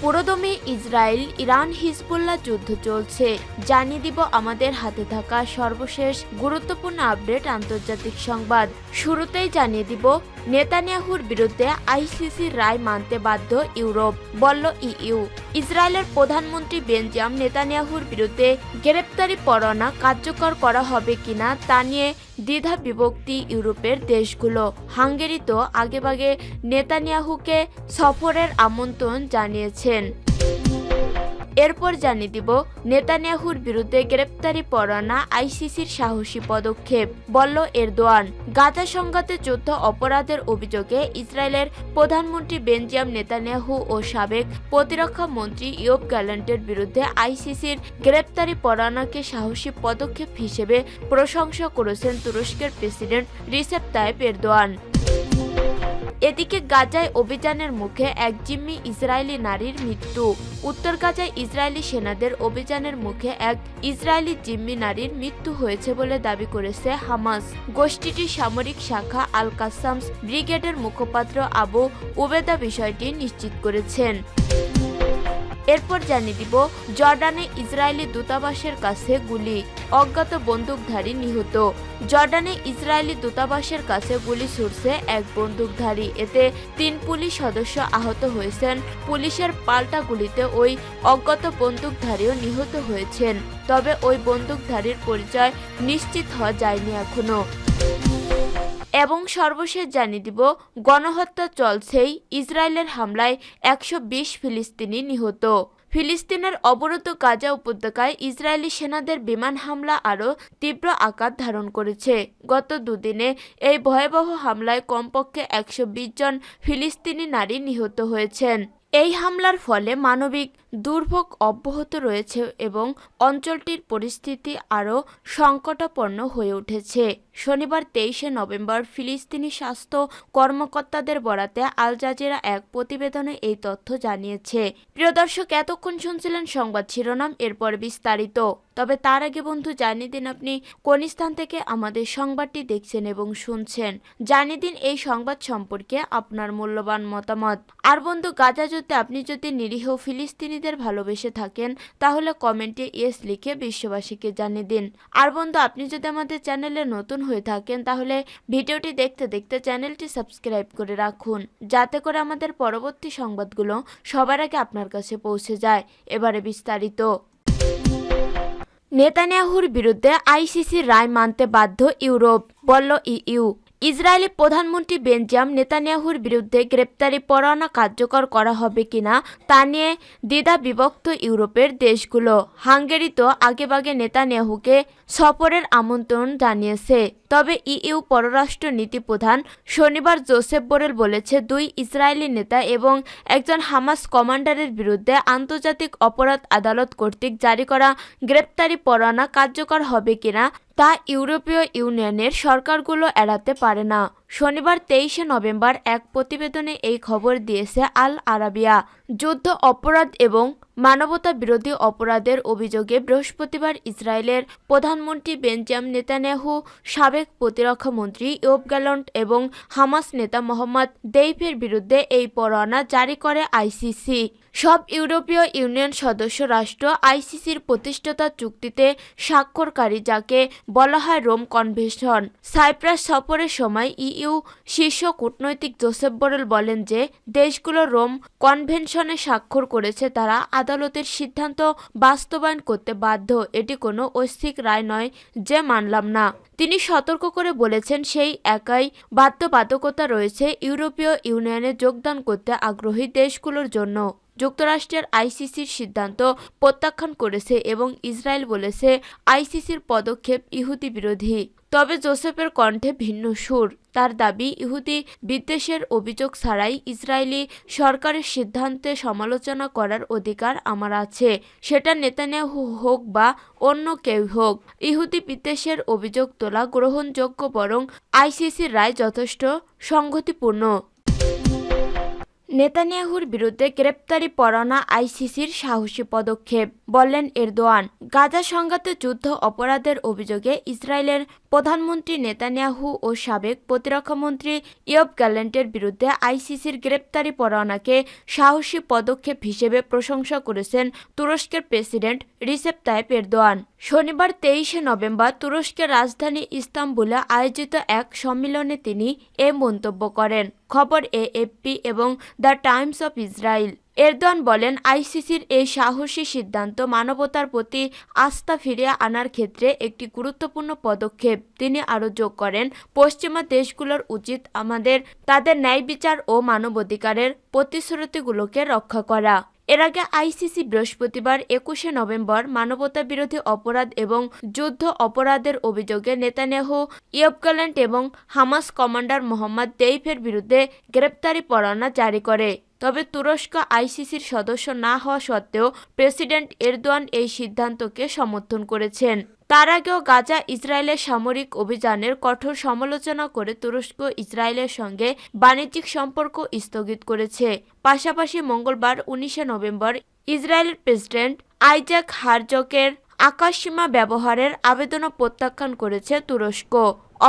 পুরোদমে Israel Iran Hezbollah যুদ্ধ চলছে। জানিয়ে দিব আমাদের হাতে থাকা সর্বশেষ গুরুত্বপূর্ণ আপডেট আন্তর্জাতিক সংবাদ। শুরুতেই জানিয়ে দিব নেতানিয়াহুর বিরুদ্ধে আইসিসির রায় মানতে বাধ্য ইউরোপ, বলল ইইউ। ইসরায়েলের প্রধানমন্ত্রী বেঞ্জামিন নেতানিয়াহুর বিরুদ্ধে গ্রেপ্তারি পরোয়ানা কার্যকর করা হবে কিনা তা নিয়ে দ্বিধা বিভক্তি ইউরোপের দেশগুলো। হাঙ্গেরি তো আগেভাগে নেতানিয়াহুকে সফরের আমন্ত্রণ জানিয়েছেন। এরপর জানিয়ে দিব নেতানিয়াহুর বিরুদ্ধে গ্রেপ্তারি পরোয়ানা আইসিসির সাহসী পদক্ষেপ, বলল এরদোয়ান। গাজা সংঘাতে যুদ্ধ অপরাধের অভিযোগে ইসরায়েলের প্রধানমন্ত্রী বেঞ্জামিন নেতানিয়াহু ও সাবেক প্রতিরক্ষা মন্ত্রী ইয়োব গ্যালান্টের বিরুদ্ধে আইসিসির গ্রেপ্তারি পরোয়ানাকে সাহসী পদক্ষেপ হিসেবে প্রশংসা করেছেন তুরস্কের প্রেসিডেন্ট রিসেপ তাইপ এরদোয়ান। এদিকে গাজায় অভিযানের মুখে এক জিম্মি ইসরায়েলি নারীর মৃত্যু। উত্তর গাজায় ইসরায়েলি সেনাদের অভিযানের মুখে এক ইসরায়েলি জিম্মি নারীর মৃত্যু হয়েছে বলে দাবি করেছে হামাস। গোষ্ঠীটির সামরিক শাখা আল কাসামস ব্রিগেডের মুখপাত্র আবু উবেদা বিষয়টি নিশ্চিত করেছেন। এরপর জানিয়ে দিব জর্ডানে ইসরায়েলি দূতাবাসের কাছে গুলি, অজ্ঞাত বন্দুকধারী নিহত। জর্ডানে ইসরায়েলি দূতাবাসের কাছে গুলি ছুড়ছে এক বন্দুকধারী। এতে 3 পুলিশ সদস্য আহত হয়েছেন। পুলিশের পাল্টা গুলিতে ওই অজ্ঞাত বন্দুকধারীও নিহত হয়েছেন। তবে ওই বন্দুকধারীর পরিচয় নিশ্চিত হওয়া যায়নি এখনো। এবং সর্বশেষ জানিয়ে দিব গণহত্যা চলছেই, ইসরায়েলের হামলায় 120 ফিলিস্তিনি নিহত। ফিলিস্তিনের অবরুদ্ধ গাজা উপত্যকায় ইসরায়েলি সেনাদের বিমান হামলা আরও তীব্র আকার ধারণ করেছে। গত দুদিনে এই ভয়াবহ হামলায় কমপক্ষে 120 জন ফিলিস্তিনি নারী নিহত হয়েছেন। এই হামলার ফলে মানবিক দুর্ভোগ অব্যাহত রয়েছে এবং অঞ্চলটির পরিস্থিতি আরও সংকটাপন্ন হয়ে উঠেছে। শনিবার 23শে নভেম্বর ফিলিস্তিনি স্বাস্থ্য কর্মকর্তাদের বরাতে আল জাজিরা এক প্রতিবেদনে এই তথ্য জানিয়েছে। প্রিয় দর্শক, এতক্ষণ শুনছিলেন সংবাদ শিরোনাম, এরপর বিস্তারিত। তবে তার আগে বন্ধু জানিয়ে দিন আপনি কোন স্থান থেকে আমাদের সংবাদটি দেখছেন এবং শুনছেন। জানিয়ে দিন এই সংবাদ সম্পর্কে আপনার মূল্যবান মতামত। আর বন্ধু, গাজা যুদ্ধে আপনি যদি নিরীহ ফিলিস্তিনিদের ভালোবেসে থাকেন তাহলে কমেন্টে ইয়েস লিখে বিশ্ববাসীকে জানিয়ে দিন। আর বন্ধু, আপনি যদি আমাদের চ্যানেলে নতুন হয়ে থাকেন তাহলে ভিডিওটি দেখতে দেখতে চ্যানেলটি সাবস্ক্রাইব করে রাখুন, যাতে করে আমাদের পরবর্তী সংবাদগুলো সবার আগে আপনার কাছে পৌঁছে যায়। এবারে বিস্তারিত। নেতানিয়াহুর বিরুদ্ধে আইসিসির রায় মানতে বাধ্য ইউরোপ, বলল ইইউ। ইসরায়েলি প্রধানমন্ত্রী বেঞ্জামিন নেতানিয়াহুর বিরুদ্ধে গ্রেপ্তারি পরোয়ানা কার্যকর করা হবে কিনা তা নিয়ে দ্বিধা বিভক্ত ইউরোপের দেশগুলো। হাঙ্গেরি তো আগেভাগে নেতানিয়াহুকে সফরের আমন্ত্রণ জানিয়েছে। তবে ইইউ পররাষ্ট্র নীতি প্রধান শনিবার জোসেফ বোরেল বলেছে, 2 ইসরায়েলি নেতা এবং একজন হামাস কমান্ডারের বিরুদ্ধে আন্তর্জাতিক অপরাধ আদালত কর্তৃক জারি করা গ্রেপ্তারি পরোয়ানা কার্যকর হবে কিনা তা ইউরোপীয় ইউনিয়নের সরকারগুলো এড়াতে পারে না। শনিবার 23শে নভেম্বর এক প্রতিবেদনে এই খবর দিয়েছে আল আরাবিয়া। যুদ্ধ অপরাধ এবং মানবতা বিরোধী অপরাধের অভিযোগে বৃহস্পতিবার ইসরায়েলের প্রধানমন্ত্রী বেঞ্জামিন নেতানিয়াহু, সাবেক প্রতিরক্ষা মন্ত্রী ইয়োব গ্যালান্ট এবং হামাস নেতা মোহাম্মদ দেইফের বিরুদ্ধে এই পরোয়ানা জারি করে আইসিসি। সব ইউরোপীয় ইউনিয়ন সদস্য রাষ্ট্র আইসিসির প্রতিষ্ঠাতা চুক্তিতে স্বাক্ষরকারী, যাকে বলা হয় রোম কনভেনশন। সাইপ্রাস সফরের সময় ইইউ শীর্ষ কূটনৈতিক জোসেফ বোরেল বলেন যে দেশগুলো রোম কনভেনশনে স্বাক্ষর করেছে, তারা আদালতের সিদ্ধান্ত বাস্তবায়ন করতে বাধ্য। এটি কোনো ঐচ্ছিক রায় নয় যে মানলাম না। তিনি সতর্ক করে বলেছেন, সেই একই বাধ্যবাধকতা রয়েছে ইউরোপীয় ইউনিয়নে যোগদান করতে আগ্রহী দেশগুলোর জন্য। যুক্তরাষ্ট্রের আইসিসির সিদ্ধান্ত প্রত্যাখ্যান করেছে এবং ইসরায়েল বলেছে আইসিসির পদক্ষেপ ইহুদি বিরোধী। তবে জোসেফের কণ্ঠে ভিন্ন সুর। তার দাবি, ইহুদি বিদ্বেষের অভিযোগ ছাড়াই ইসরায়েলি সরকারের সিদ্ধান্তে সমালোচনা করার অধিকার আমার আছে, সেটা নেতানিয়াহু হোক বা অন্য কেউ হোক। ইহুদি বিদ্বেষের অভিযোগ তোলা গ্রহণযোগ্য, বরং আইসিসির রায় যথেষ্ট সংগতিপূর্ণ। নেতানিয়াহুর বিরুদ্ধে গ্রেপ্তারি পরোয়ানা আইসিসির সাহসী পদক্ষেপ, বললেন এরদোয়ান। গাজা সংঘাতে যুদ্ধ অপরাধের অভিযোগে ইসরায়েলের প্রধানমন্ত্রী নেতানিয়াহু ও সাবেক প্রতিরক্ষামন্ত্রী ইয়োব গ্যালেন্টের বিরুদ্ধে আইসিসির গ্রেপ্তারি পরোয়ানাকে সাহসী পদক্ষেপ হিসেবে প্রশংসা করেছেন তুরস্কের প্রেসিডেন্ট রিসেপ তাইপ এরদোয়ান। শনিবার 23শে নভেম্বর তুরস্কের রাজধানী ইস্তাম্বুলে আয়োজিত এক সম্মেলনে তিনি এ মন্তব্য করেন। খবর এএফপি এবং the Times of Israel. Erdogan বলেন, আইসিসির এই সাহসী সিদ্ধান্ত মানবতার প্রতি আস্থা ফিরিয়ে আনার ক্ষেত্রে একটি গুরুত্বপূর্ণ পদক্ষেপ। তিনি আরও যোগ করেন, পশ্চিমা দেশগুলোর উচিত তাদের ন্যায় বিচার ও মানবাধিকারের প্রতিশ্রুতিগুলোকে রক্ষা করা। এর আগে আইসিসি বৃহস্পতিবার 21শে নভেম্বর মানবতাবিরোধী অপরাধ এবং যুদ্ধ অপরাধের অভিযোগে নেতানিয়াহু, ইয়োব গ্যালেন্ট এবং হামাস কমান্ডার মোহাম্মদ দেইফের বিরুদ্ধে গ্রেপ্তারি পরোয়ানা জারি করে। তবে তুরস্ক আইসিসির সদস্য না হওয়া সত্ত্বেও প্রেসিডেন্ট এরদোয়ান এই সিদ্ধান্তকে সমর্থন করেছেন। তার আগেও গাজা ইসরায়েলের সামরিক অভিযানের কঠোর সমালোচনা করে তুরস্ক ইসরায়েলের সঙ্গে বাণিজ্যিক সম্পর্ক স্থগিত করেছে। পাশাপাশি মঙ্গলবার 19শে নভেম্বর ইসরায়েলের প্রেসিডেন্ট আইজাক হারজগের আকাশসীমা ব্যবহারের আবেদনও প্রত্যাখ্যান করেছে তুরস্ক।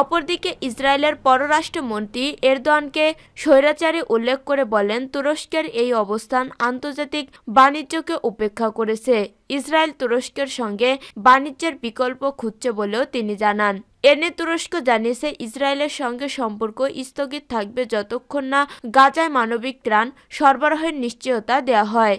অপরদিকে ইসরায়েলের পররাষ্ট্রমন্ত্রী এরদোয়ানকে স্বৈরাচারী উল্লেখ করে বলেন, তুরস্কের এই অবস্থান আন্তর্জাতিক বাণিজ্যকে উপেক্ষা করেছে। ইসরায়েল তুরস্কের সঙ্গে বাণিজ্যের বিকল্প খুঁজছে বলেও তিনি জানান। এনে তুরস্ক জানিয়েছে, ইসরায়েলের সঙ্গে সম্পর্ক স্থগিত থাকবে যতক্ষণ না গাজায় মানবিক ত্রাণ সরবরাহের নিশ্চয়তা দেওয়া হয়।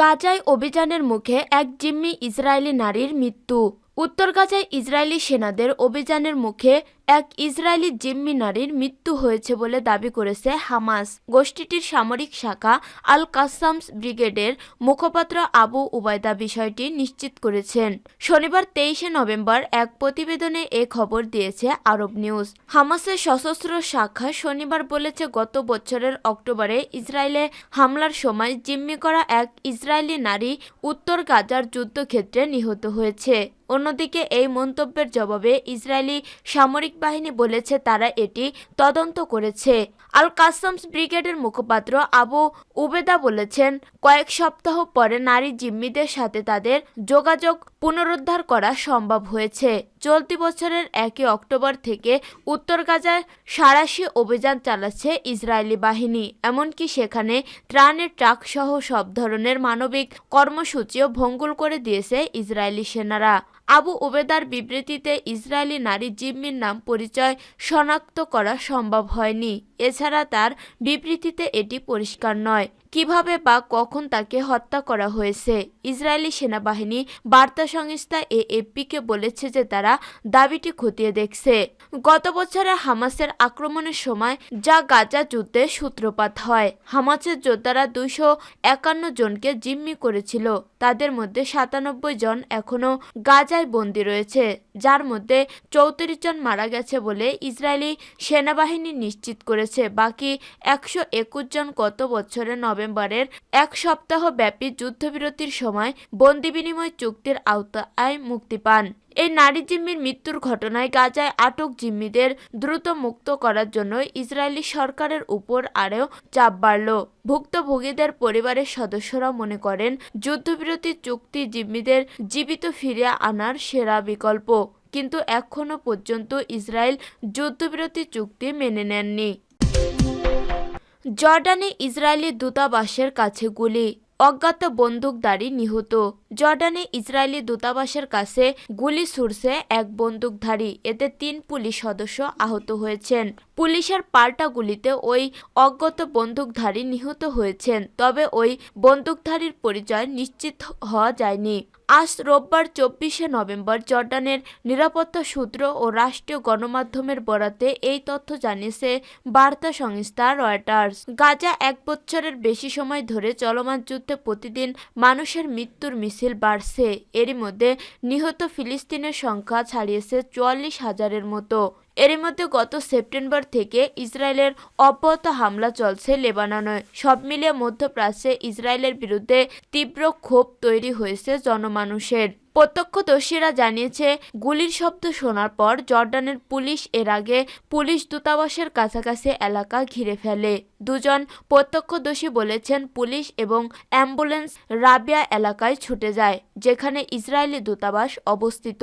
গাজায় অভিযানের মুখে এক জিম্মি ইসরায়েলি নারীর মৃত্যু। উত্তর গাজায় ইসরায়েলি সেনাদের অভিযানের মুখে এক ইসরায়েলি জিম্মি নারীর মৃত্যু হয়েছে বলে দাবি করেছে হামাস। গোষ্ঠীটির সামরিক শাখা আল কাসামস ব্রিগেডের মুখপাত্র আবু উবায়দা বিষয়টি নিশ্চিত করেছেন। শনিবার 23শে নভেম্বর এক প্রতিবেদনে এ খবর দিয়েছে আরব নিউজ। হামাসের সশস্ত্র শাখা শনিবার বলেছে, গত বছরের অক্টোবরে ইসরায়েলে হামলার সময় জিম্মি করা এক ইসরায়েলি নারী উত্তর গাজার যুদ্ধক্ষেত্রে নিহত হয়েছে। অন্যদিকে এই মন্তব্যের জবাবে ইসরায়েলি সামরিক বাহিনী বলেছে তারা এটি তদন্ত করেছে। আল কাসামস ব্রিগেডের মুখপাত্র আবু উবেদা বলেছেন, কয়েক সপ্তাহ পরে নারী জিম্মিদের সাথে তাদের যোগাযোগ পুনরুদ্ধার করা সম্ভব হয়েছে। চলতি বছরের 1 অক্টোবর থেকে উত্তর গাজায় সাঁড়াশি অভিযান চালাচ্ছে ইসরায়েলি বাহিনী। এমনকি সেখানে ত্রাণের ট্রাক সহ সব ধরনের মানবিক কর্মসূচিও ভঙ্গুর করে দিয়েছে ইসরায়েলি সেনারা। আবু উবেদার বিবৃতিতে ইসরায়েলি নারী জিম্মির নাম পরিচয় শনাক্ত করা সম্ভব হয়নি। এছাড়া তার বিবৃতিতে এটি পরিষ্কার নয় কিভাবে বা কখন তাকে হত্যা করা হয়েছে। ইসরায়েলি সেনাবাহিনী বার্তা সংস্থা এএফপিকে বলেছে যে তারা দাবিটি খতিয়ে দেখছে। গত বছরে হামাসের আক্রমণের সময় যা গাজা যুদ্ধে সূত্রপাত হয়, হামাসের যোদ্ধারা 251 জনকে জিম্মি করেছিল। তাদের মধ্যে 97 জন এখনও গাজায় বন্দী রয়েছে, যার মধ্যে 34 জন মারা গেছে বলে ইসরায়েলি সেনাবাহিনী নিশ্চিত করেছে। বাকি 121 জন গত বছরের নভেম্বরের এক সপ্তাহ ব্যাপী যুদ্ধবিরতির সময় বন্দি বিনিময় চুক্তির আওতায় মুক্তি পান। এই নারী জিম্মির মৃত্যুর ঘটনায় গাজায় আটক জিম্মিদের দ্রুত মুক্ত করার জন্য ইসরায়েলি সরকারের উপর আরও চাপ বাড়ল। ভুক্তভোগীদের পরিবারের সদস্যরা মনে করেন যুদ্ধবিরতি চুক্তি জিম্মিদের জীবিত ফিরিয়ে আনার সেরা বিকল্প, কিন্তু এখনও পর্যন্ত ইসরায়েল যুদ্ধবিরতি চুক্তি মেনে নেননি। জর্ডানে ইসরায়েলি দূতাবাসের কাছে গুলি, অজ্ঞাত বন্দুকধারী নিহত। জর্ডানে ইসরায়েলি দূতাবাসের কাছে গুলি ছুড়ছে এক বন্দুকধারী, এতে 3 পুলিশ সদস্য আহত হয়েছেন। পুলিশের পাল্টা গুলিতে ওই অজ্ঞাত বন্দুকধারী নিহত হয়েছেন, তবে ওই বন্দুকধারীর পরিচয় নিশ্চিত হওয়া যায়নি। আজ রোববার 24শে নভেম্বর জর্ডানের নিরাপত্তা সূত্র ও রাষ্ট্রীয় গণমাধ্যমের বরাতে এই তথ্য জানিয়েছে বার্তা সংস্থা রয়টার্স। গাজা 1 বছরের বেশি সময় ধরে চলমান যুদ্ধে প্রতিদিন মানুষের মৃত্যুর মিছিল বাড়ছে। এরই মধ্যে নিহত ফিলিস্তিনের সংখ্যা ছাড়িয়েছে 44,000-এর মতো। এরই মধ্যে গত সেপ্টেম্বর থেকে ইসরায়েলের অব্যাহত হামলা চলছে লেবাননে। সব মিলিয়ে মধ্যপ্রাচ্যে ইসরায়েলের বিরুদ্ধে তীব্র ক্ষোভ তৈরি হয়েছে জনমানুষের। প্রত্যক্ষদর্শীরা জানিয়েছে গুলির শব্দ শোনার পর জর্ডানের পুলিশ এর আগে পুলিশ দূতাবাসের কাছাকাছি এলাকা ঘিরে ফেলে। দুজন প্রত্যক্ষদর্শী বলেছেন পুলিশ এবং অ্যাম্বুলেন্স রাবিয়া এলাকায় ছুটে যায়, যেখানে ইসরায়েলি দূতাবাস অবস্থিত।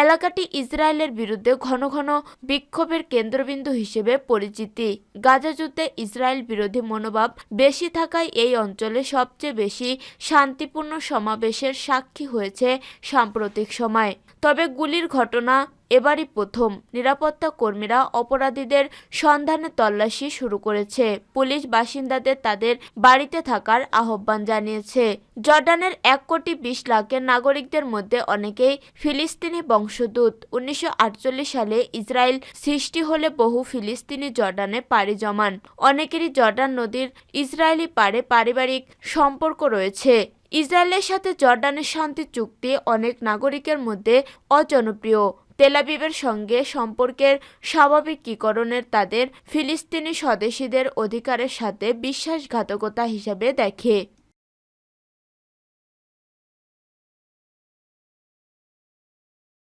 এলাকাটি ইসরায়েলের বিরুদ্ধে ঘন ঘন বিক্ষোভের কেন্দ্রবিন্দু হিসেবে পরিচিতি। গাজা যুদ্ধে ইসরায়েল বিরোধী মনোভাব বেশি থাকায় এই অঞ্চলে সবচেয়ে বেশি শান্তিপূর্ণ সমাবেশের সাক্ষী হয়েছে সাম্প্রতিক সময়। তবে গুলির ঘটনা এবারই প্রথম। নিরাপত্তা কর্মীরা অপরাধীদের সন্ধানে তল্লাশি শুরু করেছে। পুলিশ বাসিন্দাদের তাদের বাড়িতে থাকার আহ্বান জানিয়েছে। জর্ডানের 1,20,00,000 নাগরিকদের মধ্যে অনেকেই ফিলিস্তিনি বংশোদ্ভূত। 1948 সালে ইসরায়েল সৃষ্টি হলে বহু ফিলিস্তিনি জর্ডানে পাড়ি জমান। অনেকেরই জর্ডান নদীর ইসরায়েলি পাড়ে পারিবারিক সম্পর্ক রয়েছে। ইসরায়েলের সাথে জর্ডানের শান্তি চুক্তি অনেক নাগরিকের মধ্যে অজনপ্রিয়। তেল আবিবের সঙ্গে সম্পর্কের স্বাভাবিকীকরণের তাদের ফিলিস্তিনি স্বদেশীদের অধিকারের সাথে বিশ্বাসঘাতকতা হিসেবে দেখে।